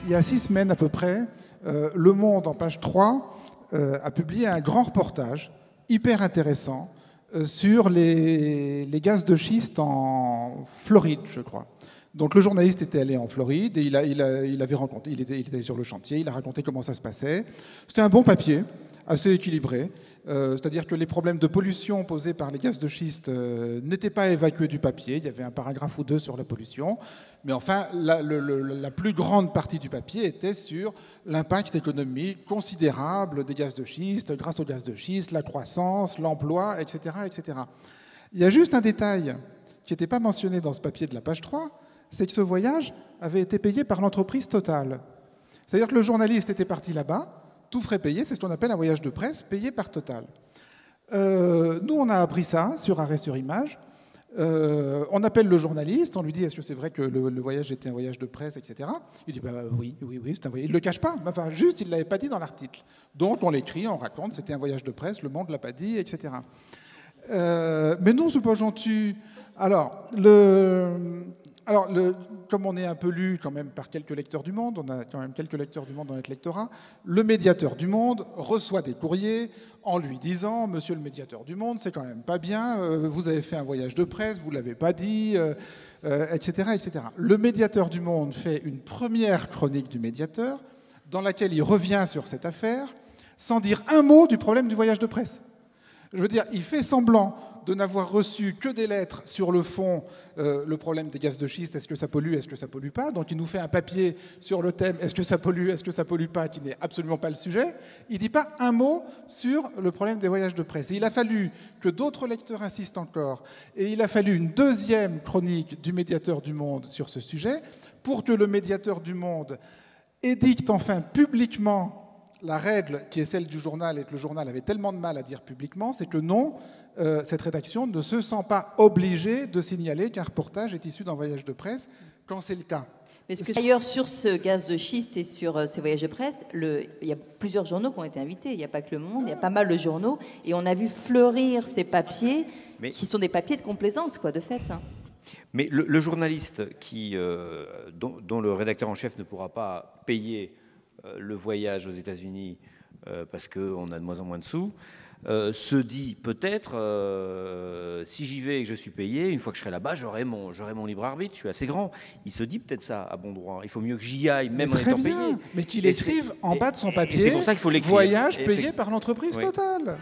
il y a 6 semaines à peu près, Le Monde, en page 3, a publié un grand reportage hyper intéressant sur les gaz de schiste en Floride, je crois. Donc le journaliste était allé en Floride et il avait rencontré, il était allé sur le chantier, il a raconté comment ça se passait. C'était un bon papier, assez équilibré. C'est-à-dire que les problèmes de pollution posés par les gaz de schiste n'étaient pas évacués du papier. Il y avait un paragraphe ou deux sur la pollution. Mais enfin, la plus grande partie du papier était sur l'impact économique considérable des gaz de schiste, grâce aux gaz de schiste, la croissance, l'emploi, etc., etc. Il y a juste un détail qui n'était pas mentionné dans ce papier de la page 3, c'est que ce voyage avait été payé par l'entreprise Total. C'est-à-dire que le journaliste était parti là-bas, tout frais payé, c'est ce qu'on appelle un voyage de presse payé par Total. Nous, on a appris ça sur Arrêt sur Image. On appelle le journaliste, on lui dit est-ce que c'est vrai que le voyage était un voyage de presse, etc. Il dit bah, oui, c'est un voyage. Il ne le cache pas, enfin, juste il ne l'avait pas dit dans l'article. Donc on l'écrit, on raconte, c'était un voyage de presse, Le Monde ne l'a pas dit, etc. Mais nous, supposons-tu. Comme on est un peu lu quand même par quelques lecteurs du Monde, on a quand même quelques lecteurs du Monde dans notre lectorat, le médiateur du Monde reçoit des courriers en lui disant « Monsieur le médiateur du Monde, c'est quand même pas bien, vous avez fait un voyage de presse, vous ne l'avez pas dit, etc., etc. » Le médiateur du Monde fait une première chronique du médiateur dans laquelle il revient sur cette affaire sans dire un mot du problème du voyage de presse. Je veux dire, il fait semblant de n'avoir reçu que des lettres sur le fond, le problème des gaz de schiste, est-ce que ça pollue, est-ce que ça pollue pas. Donc il nous fait un papier sur le thème, est-ce que ça pollue pas, qui n'est absolument pas le sujet. Il ne dit pas un mot sur le problème des voyages de presse. Et il a fallu que d'autres lecteurs insistent encore, et il a fallu une deuxième chronique du médiateur du Monde sur ce sujet, pour que le médiateur du Monde édicte enfin publiquement la règle qui est celle du journal et que le journal avait tellement de mal à dire publiquement, c'est que non, cette rédaction ne se sent pas obligée de signaler qu'un reportage est issu d'un voyage de presse quand c'est le cas. Parce que d'ailleurs, sur ce gaz de schiste et sur ces voyages de presse, il y a plusieurs journaux qui ont été invités. Il n'y a pas que Le Monde, il y a pas mal de journaux. Et on a vu fleurir ces papiers, qui sont des papiers de complaisance, quoi, de fait. Hein. Mais le journaliste dont le rédacteur en chef ne pourra pas payer le voyage aux États-Unis parce qu'on a de moins en moins de sous, se dit peut-être, si j'y vais et que je suis payé, une fois que je serai là-bas, j'aurai mon libre arbitre, je suis assez grand. Il se dit peut-être ça à bon droit. Il faut mieux que j'y aille, même en étant payé. Mais qu'il écrive en bas de son papier, c'est pour ça qu'il faut l'écrire. Voyage payé par l'entreprise Total.